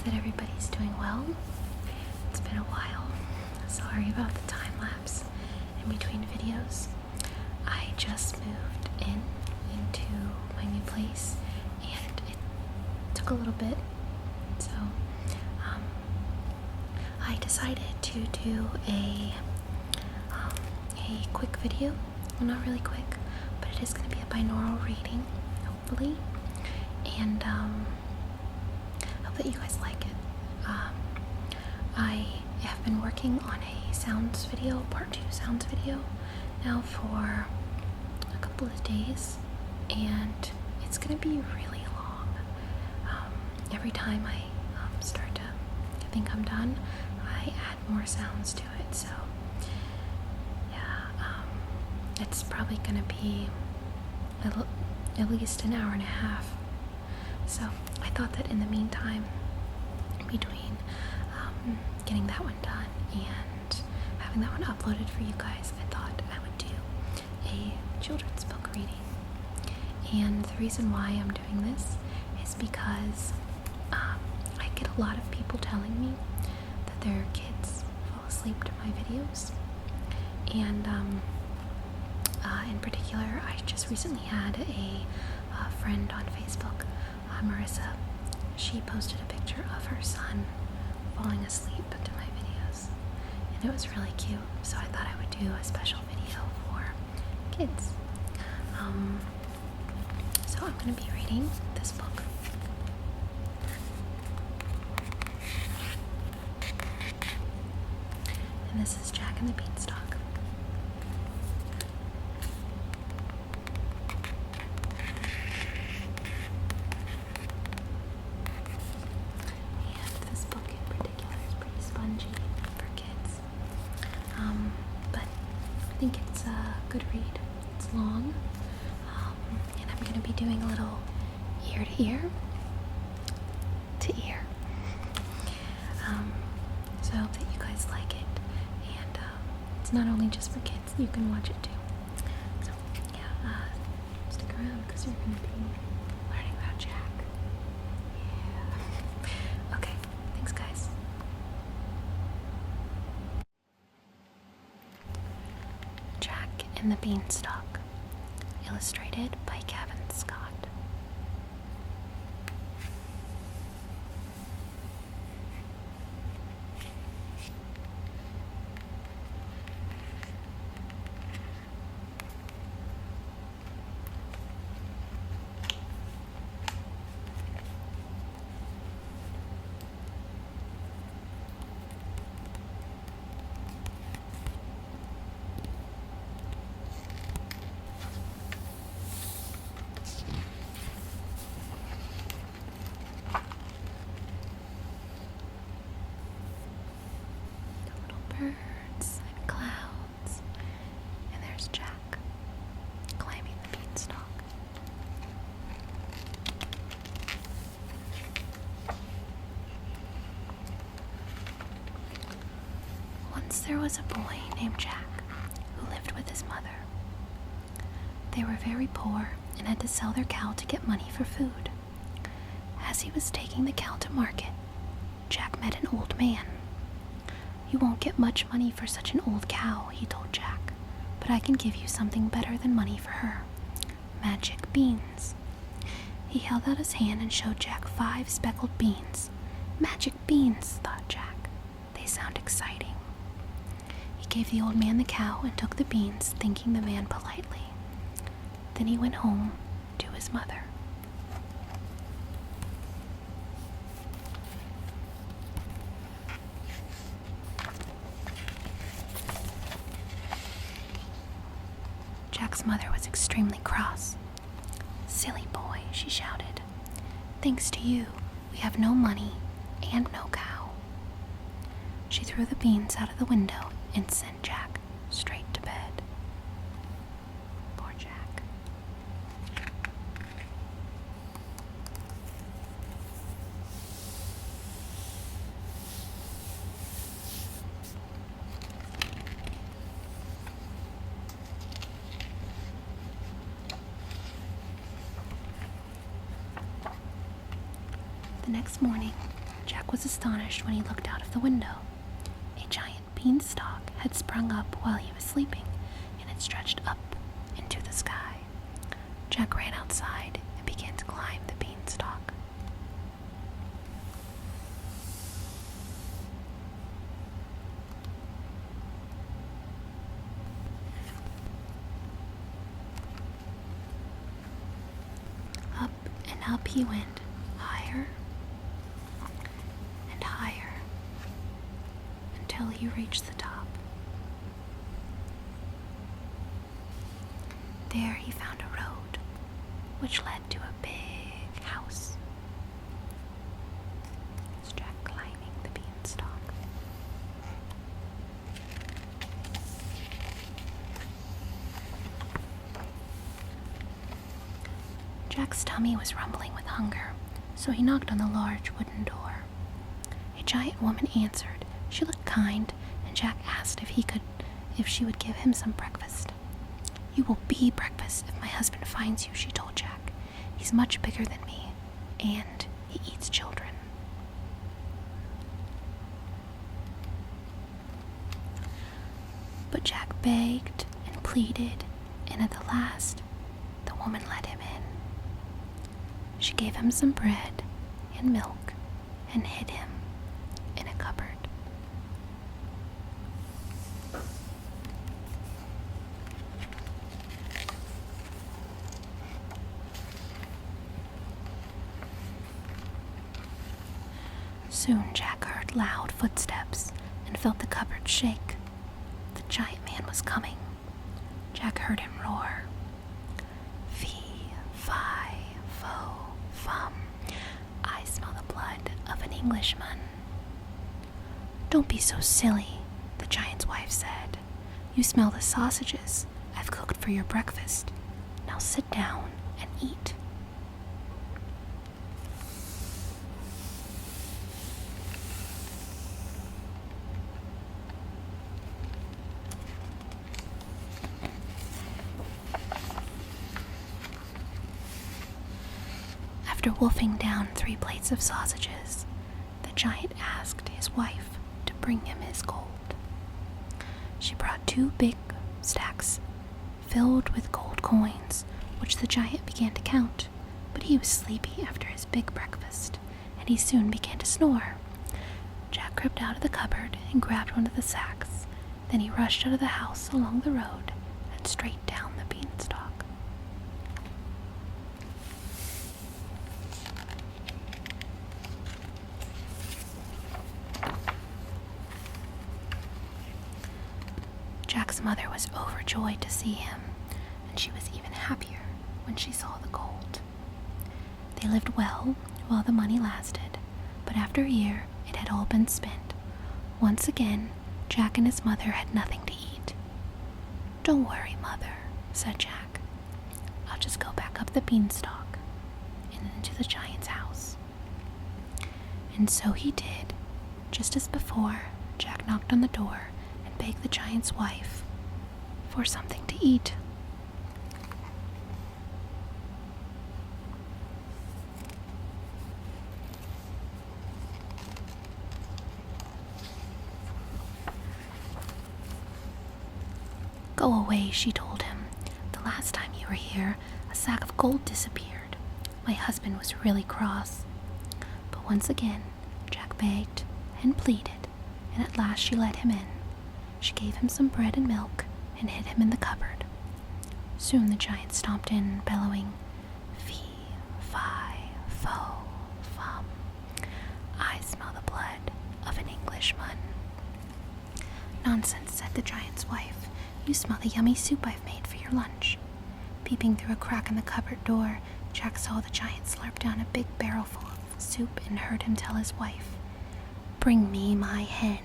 that everybody's doing well. It's been a while. Sorry about the time lapse in between videos. I just moved into my new place and it took a little bit. So I decided to do a quick video. Well, not really quick, but it is going to be a binaural reading, hopefully. And hope that you guys like it. I have been working on a sounds video, part 2 sounds video, now for a couple of days, and it's gonna be really long. Every time I start to think I'm done, I add more sounds to it, so yeah, it's probably gonna be at least an hour and a half. So I thought that in the meantime, between getting that one done and having that one uploaded for you guys, I thought I would do a children's book reading. And the reason why I'm doing this is because I get a lot of people telling me that their kids fall asleep to my videos. And in particular, I just recently had a friend on Facebook, Marissa. She posted a picture of her son falling asleep to my videos, and it was really cute, so I thought I would do a special video for kids. So I'm going to be reading this book. And this is Jack and the Beanstalk. I think it's a good read. It's long, and I'm going to be doing a little ear to ear, so I hope that you guys like it, and it's not only just for kids, you can watch it too. So yeah, stick around because you're going to be learning about Jack. Yeah. Okay, thanks guys. And the Beanstalk, illustrated by Kevin Scott. Birds and clouds, and there's Jack climbing the beanstalk. Once there was a boy named Jack who lived with his mother. They were very poor and had to sell their cow to get money for food. As he was taking the cow to market, Jack met an old man. "You won't get much money for such an old cow," he told Jack, "but I can give you something better than money for her. Magic beans." He held out his hand and showed Jack 5 speckled beans. Magic beans, thought Jack. They sound exciting. He gave the old man the cow and took the beans, thanking the man politely. Then he went home to his mother. Jack's mother was extremely cross. "Silly boy," she shouted. "Thanks to you, we have no money and no cow." She threw the beans out of the window and sent Jack straight to bed. Poor Jack. The next morning, Jack was astonished when he looked out of the window. A giant beanstalk had sprung up while he was sleeping, and it stretched up into the sky. Jack ran outside and began to climb the beanstalk. Up and up he went, higher and higher, until he reached the top. There he found a road which led to a big house. It's Jack climbing the beanstalk. Jack's tummy was rumbling with hunger, so he knocked on the large wooden door. A giant woman answered. She looked kind, and Jack asked if she would give him some breakfast. "You will be breakfast if my husband finds you," she told Jack. "He's much bigger than me, and he eats children." But Jack begged and pleaded, and at the last, the woman let him in. She gave him some bread and milk and hid him in a cupboard. Soon Jack heard loud footsteps and felt the cupboard shake. The giant man was coming. Jack heard him roar. "Fee, fi, fo, fum. I smell the blood of an Englishman." "Don't be so silly," the giant's wife said. "You smell the sausages I've cooked for your breakfast. Now sit down and eat." After wolfing down 3 plates of sausages, the giant asked his wife to bring him his gold. She brought 2 big stacks filled with gold coins, which the giant began to count, but he was sleepy after his big breakfast, and he soon began to snore. Jack crept out of the cupboard and grabbed one of the sacks. Then he rushed out of the house along the road and straight down the beanstalk. Jack's mother was overjoyed to see him, and she was even happier when she saw the gold. They lived well while the money lasted, but after a year it had all been spent. Once again, Jack and his mother had nothing to eat. "Don't worry, Mother," said Jack. "I'll just go back up the beanstalk and into the giant's house." And so he did. Just as before, Jack knocked on the door and begged the giant's wife for something to eat. "Go away," she told him. "The last time you were here, a sack of gold disappeared. My husband was really cross." But once again, Jack begged and pleaded, and at last she let him in. She gave him some bread and milk and hid him in the cupboard. Soon the giant stomped in, bellowing, "Fee, fi, fo, fum. I smell the blood of an Englishman." "Nonsense," said the giant's wife. "You smell the yummy soup I've made for your lunch." Peeping through a crack in the cupboard door, Jack saw the giant slurp down a big barrel full of soup and heard him tell his wife, "Bring me my hen."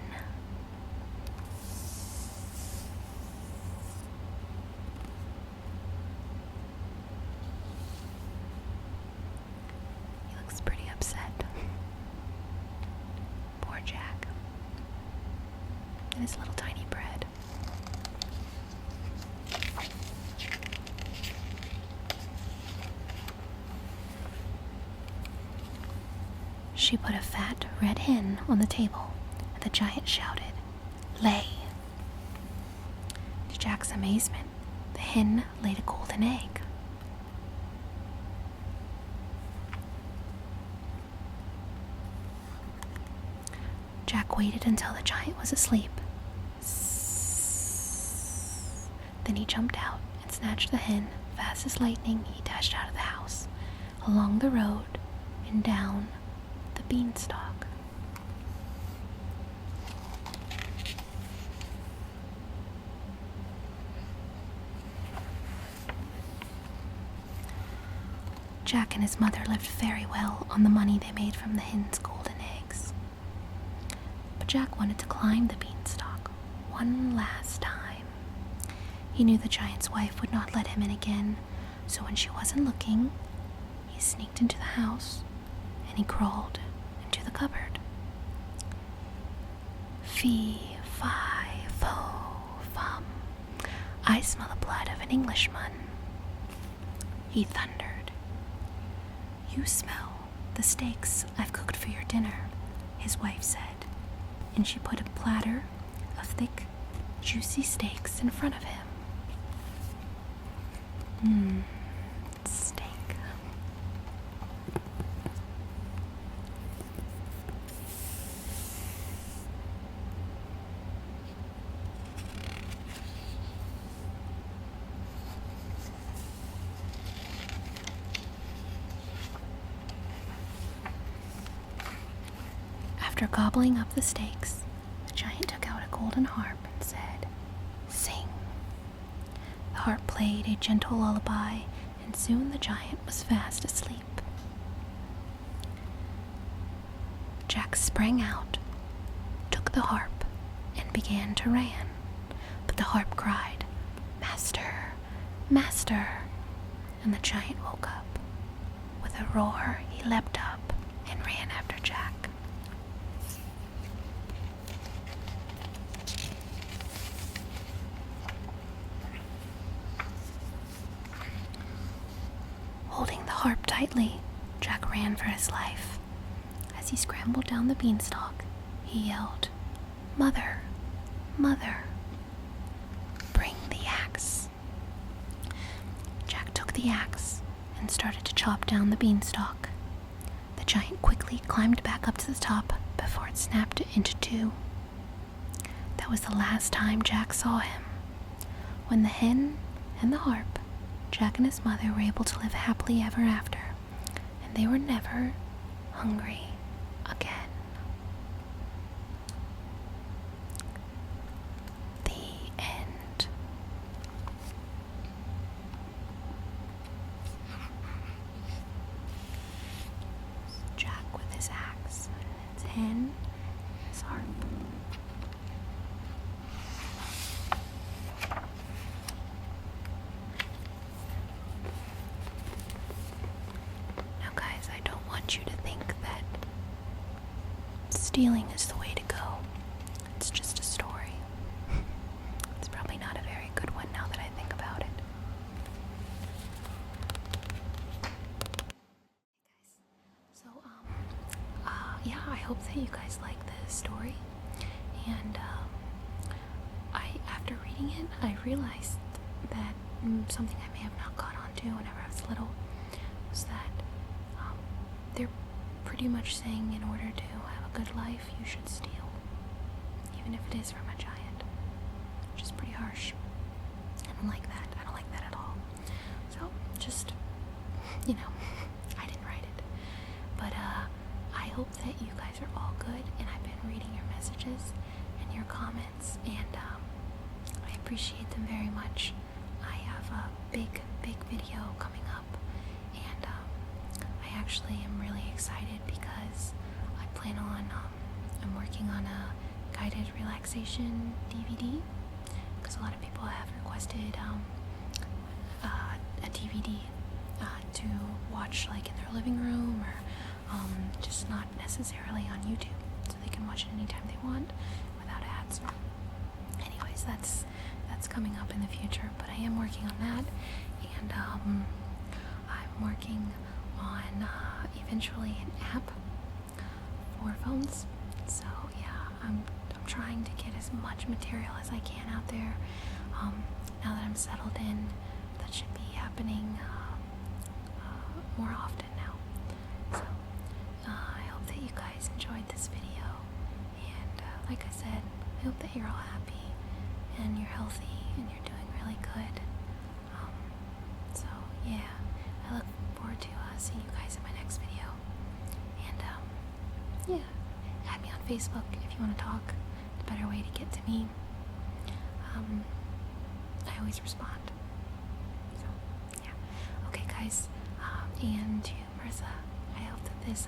He looks pretty upset. Poor Jack. And his little tiny bread. She put a fat red hen on the table, and the giant shouted, "Lay!" To Jack's amazement, the hen laid a golden egg. Jack waited until the giant was asleep. Then he jumped out and snatched the hen. Fast as lightning, he dashed out of the house, along the road, and down the beanstalk. Jack and his mother lived very well on the money they made from the hen's golden eggs. But Jack wanted to climb the beanstalk one last time. He knew the giant's wife would not let him in again, so when she wasn't looking, he sneaked into the house and he crawled into the cupboard. Fee, fi, fo, fum. I smell the blood of an Englishman, he thundered. You smell the steaks I've cooked for your dinner, his wife said, and she put a platter of thick, juicy steaks in front of him. Steak. After gobbling up the steaks, the giant took out a golden harp and said, "Sing." The harp played a gentle lullaby, and soon the giant was fast asleep. Jack sprang out, took the harp, and began to run. But the harp cried, "Master, master," and the giant woke up. With a roar, he leapt up and ran after Jack. Holding the harp tightly, Jack ran for his life. As he scrambled down the beanstalk, he yelled, "Mother, mother, bring the axe." Jack took the axe and started to chop down the beanstalk. The giant quickly climbed back up to the top before it snapped into two. That was the last time Jack saw him. When the hen and the harp, Jack and his mother were able to live happily ever after, and they were never hungry again. The end. Jack with his axe, his hen, his harp. You to think that stealing is the way to go. It's just a story. It's probably not a very good one now that I think about it. So, yeah, I hope that you guys like the story. And after reading it, I realized that something I may have not caught on to whenever I was little was that they're pretty much saying in order to have a good life, you should steal, even if it is from a giant, which is pretty harsh. I don't like that. I don't like that at all. So, just, I didn't write it. But I hope that you guys are all good, and I've been reading your messages and your comments, and I appreciate them very much. I have a big video coming up, and I actually am really excited because I plan on, I'm working on a guided relaxation DVD, because a lot of people have requested a DVD to watch like in their living room, or just not necessarily on YouTube, so they can watch it anytime they want without ads. Anyways, that's coming up in the future, but I am working on that, and I'm working on eventually an app more phones. So yeah, I'm trying to get as much material as I can out there. Now that I'm settled in, that should be happening more often now. So I hope that you guys enjoyed this video, and like I said, I hope that you're all happy and you're healthy and you're doing really good. So yeah, I look forward to seeing you guys in my next video. And yeah, add me on Facebook if you want to talk. It's a better way to get to me. I always respond. So yeah, okay guys, and to Marissa, I hope that this